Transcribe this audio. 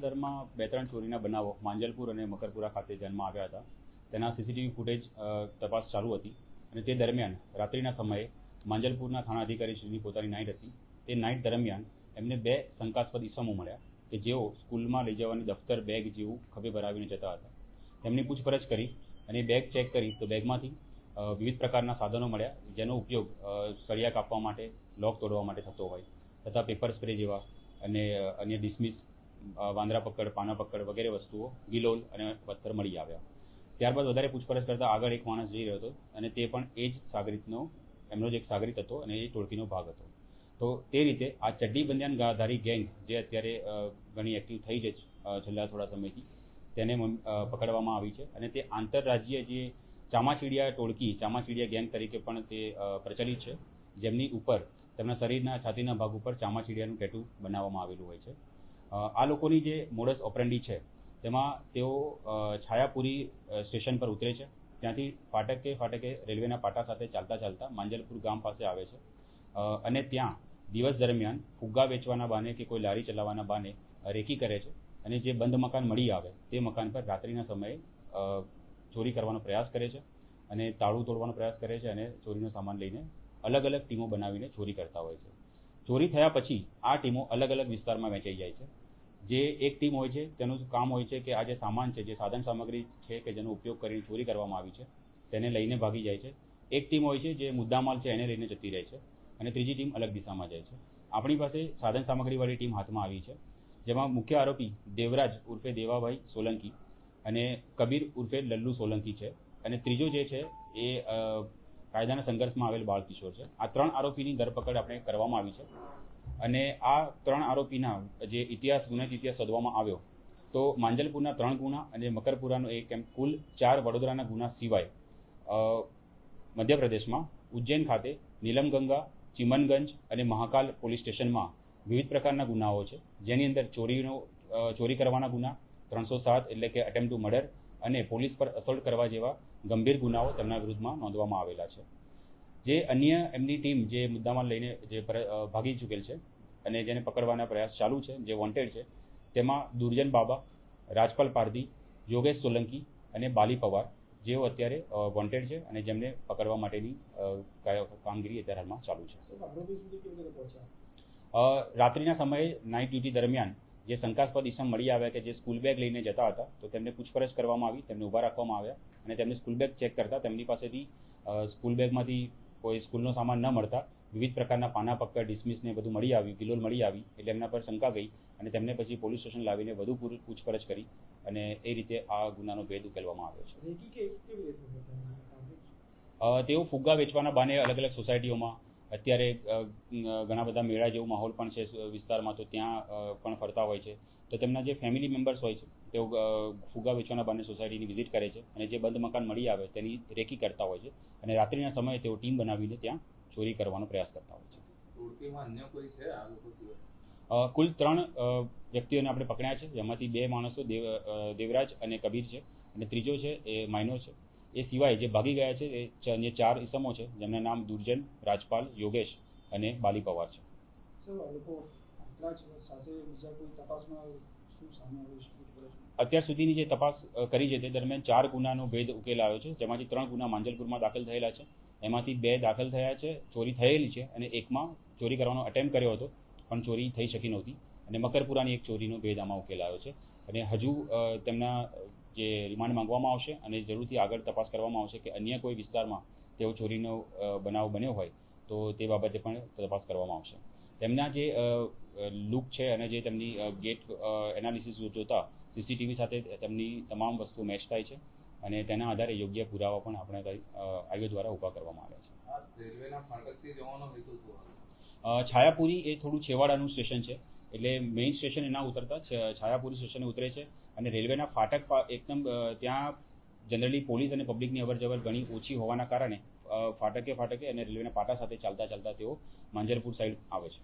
તાજેતરમાં 2-3 ચોરીના બનાવો માંજલપુર અને મકરપુરા ખાતે ધ્યાનમાં આવ્યા હતા. તેના સીસીટીવી ફૂટેજ તપાસ ચાલુ હતી અને તે દરમિયાન રાત્રિના સમયે માંજલપુરના થાણા અધિકારીશ્રીની પોતાની નાઇટ હતી. તે નાઇટ દરમિયાન એમને 2 શંકાસ્પદ ઇસમો મળ્યા કે જેઓ સ્કૂલમાં લઈ જવાની દફતર બેગ જેવું ખભે ભરાવીને જતા હતા. તેમની પૂછપરછ કરી અને બેગ ચેક કરી તો બેગમાંથી વિવિધ પ્રકારના સાધનો મળ્યા, જેનો ઉપયોગ સળિયા કાપવા માટે, લોક તોડવા માટે થતો હોય તથા પેપર સ્પ્રે જેવા અને અન્ય ડિસમિસ, વાંદરા પકડ, પાના પકડ વગેરે વસ્તુઓ, ગિલોલ અને પથ્થર મળી આવ્યા. ત્યારબાદ વધારે પૂછપરછ કરતાં આગળ એક માણસ જઈ રહ્યો હતો અને તે પણ એ જ સાગરીતનો એમનો જ એક સાગરીત હતો અને એ ટોળકીનો ભાગ હતો. તો તે રીતે આ ચડ્ડી બંધિયાનધારી ગેંગ જે અત્યારે ઘણી એક્ટિવ થઈ છે છેલ્લા થોડા સમયથી, તેને પકડવામાં આવી છે અને તે આંતરરાજ્ય જે ચામાચીડિયા ટોળકી, ચામાચીડિયા ગેંગ તરીકે પણ તે પ્રચલિત છે, જેમની ઉપર તેમના શરીરના છાતીના ભાગ ઉપર ચામાચીડિયાનું ટેટુ બનાવવામાં આવેલું હોય છે. આ લોકોની જે મોડસ ઓપરેન્ડી છે તેમાં તેઓ છાયાપુરી સ્ટેશન પર ઉતરે છે. ત્યાંથી ફાટકે રેલવેના પાટા સાથે ચાલતા માંજલપુર ગામ પાસે આવે છે અને ત્યાં દિવસ દરમિયાન ફુગ્ગા વેચવાના બહાને કે કોઈ લારી ચલાવવાના બહાને રેકી કરે છે અને જે બંધ મકાન મળી આવે તે મકાન પર રાત્રિના સમયે ચોરી કરવાનો પ્રયાસ કરે છે અને તાળું તોડવાનો પ્રયાસ કરે છે અને ચોરીનો સામાન લઈને અલગ અલગ ટીમો બનાવીને ચોરી કરતા હોય છે. ચોરી થયા પછી આ ટીમો અલગ અલગ વિસ્તારમાં વહેંચાઈ જાય છે. જે એક ટીમ હોય છે તેનું કામ હોય છે કે આ જે સામાન છે, જે સાધન સામગ્રી છે કે જેનો ઉપયોગ કરીને ચોરી કરવામાં આવી છે તેને લઈને ભાગી જાય છે. એક ટીમ હોય છે જે મુદ્દામાલ છે એને લઈને જતી રહે છે અને ત્રીજી ટીમ અલગ દિશામાં જાય છે. આપણી પાસે સાધન સામગ્રીવાળી ટીમ હાથમાં આવી છે, જેમાં મુખ્ય આરોપી દેવરાજ ઉર્ફે દેવાભાઈ સોલંકી અને કબીર ઉર્ફે લલ્લુ સોલંકી છે અને ત્રીજો જે છે એ કાયદાના સંઘર્ષમાં આવેલ બાળકિશોર છે. આ 3 આરોપીની ધરપકડ આપણે કરવામાં આવી છે અને આ 3 આરોપીના જે ગુનાહિત ઇતિહાસ શોધવામાં આવ્યો તો માંજલપુરના 3 ગુના અને મકરપુરાનો એક, એમ કુલ 4 વડોદરાના ગુના સિવાય મધ્યપ્રદેશમાં ઉજ્જૈન ખાતે નીલમગંગા, ચિમનગંજ અને મહાકાલ પોલીસ સ્ટેશનમાં વિવિધ પ્રકારના ગુનાઓ છે, જેની અંદર ચોરી કરવાના ગુના 307 એટલે કે અટેમ્પ્ટ ટુ મર્ડર અને પોલીસ પર અસોલ્ટ કરવા જેવા ગંભીર ગુનાઓ તેમના વિરુદ્ધમાં નોંધવામાં આવેલા છે. જે અન્ય એમની ટીમ જે મુદ્દામાં લઈને જે ભાગી ચૂકેલ છે અને જેને પકડવાના પ્રયાસ ચાલુ છે, જે વોન્ટેડ છે, તેમાં દુર્જન બાબા, રાજપાલ પારધી, યોગેશ સોલંકી અને બાલી પવાર જેઓ અત્યારે વોન્ટેડ છે અને જેમને પકડવા માટેની કામગીરી અત્યારે હાલમાં ચાલુ છે. રાત્રિના સમયે નાઇટ ડ્યુટી દરમિયાન જે શંકાસ્પદ ઇસમ મળી આવ્યા કે જે સ્કૂલ બેગ લઈને જતા હતા, તો તેમને પૂછપરછ કરવામાં આવી, તેમને ઊભા રાખવામાં આવ્યા અને તેમને સ્કૂલ બેગ ચેક કરતા તેમની પાસેથી સ્કૂલ બેગમાંથી કોઈ સ્કૂલનો સામાન ન મળતા વિવિધ પ્રકારના પાના પકડ, ડિસમિસને બધું મળી આવ્યું, ગિલોલ મળી આવી એટલે એમના પર શંકા ગઈ અને તેમને પછી પોલીસ સ્ટેશન લાવીને વધુ પૂછપરછ કરી અને એ રીતે આ ગુનાનો ભેદ ઉકેલવામાં આવ્યો છે. તેઓ ફુગ્ગા વેચવાના બહાને અલગ અલગ સોસાયટીઓમાં, અત્યારે ઘણા બધા મેળા જેવો માહોલ પણ છે વિસ્તારમાં, તો ત્યાં પણ ફરતા હોય છે. તો તેમના જે ફેમિલી મેમ્બર્સ હોય છે તેઓ ફુગ્ગા વેચવાના બહાને સોસાયટીની વિઝિટ કરે છે અને જે બંધ મકાન મળી આવે તેની રેકી કરતા હોય છે અને રાત્રિના સમયે તેઓ ટીમ બનાવીને ત્યાં ચોરી કરવાનો પ્રયાસ કરતા હોય છે. કુલ 3 વ્યક્તિઓને આપણે પકડ્યા છે, જેમાંથી 2 માણસો દેવરાજ અને કબીર છે અને ત્રીજો છે એ માઇનોર છે. એ સિવાય જે ભાગી ગયા છે એ 4 ઇસમો છે, જેમના નામ દુર્જન, રાજપાલ, યોગેશ અને બાલી પવાર છે. અત્યાર સુધીની જે તપાસ કરી છે તે દરમિયાન 4 ગુનાનો ભેદ ઉકેલાયો છે, જેમાંથી 3 ગુના માંજલપુરમાં દાખલ થયેલા છે. એમાંથી 2 દાખલ થયા છે, ચોરી થયેલી છે અને એકમાં ચોરી કરવાનો અટેમ્પ્ટ કર્યો હતો પણ ચોરી થઈ શકી નહોતી અને મકરપુરાની એક ચોરીનો ભેદ આમાં ઉકેલાયો છે અને હજુ તેમના જે રિમાન્ડ માંગવામાં આવશે અને જરૂરથી આગળ તપાસ કરવામાં આવશે કે અન્ય કોઈ વિસ્તારમાં તેઓ ચોરીનો બનાવ બન્યો હોય તો તે બાબતે પણ તપાસ કરવામાં આવશે. તેમના જે લુક છે અને જે તેમની ગેટ એનાલિસિસ જોતા સીસીટીવી સાથે તેમની તમામ વસ્તુઓ મેચ થાય છે અને તેના આધારે યોગ્ય પુરાવા પણ આપણે આયોગ દ્વારા ઊભા કરવામાં આવ્યા છે. છાયાપુરી એ થોડું છેવાડાનું સ્ટેશન છે, એટલે મેઇન સ્ટેશન ના ઉતરતા છાયાપુરી સ્ટેશને ઉતરે છે અને રેલવેના ફાટક એકદમ ત્યાં જનરલી પોલીસ અને પબ્લિકની અવરજવર ઘણી ઓછી હોવાના કારણે ફાટકે અને રેલવેના પાટા સાથે ચાલતા તેઓ માંજલપુર સાઈડ આવે છે.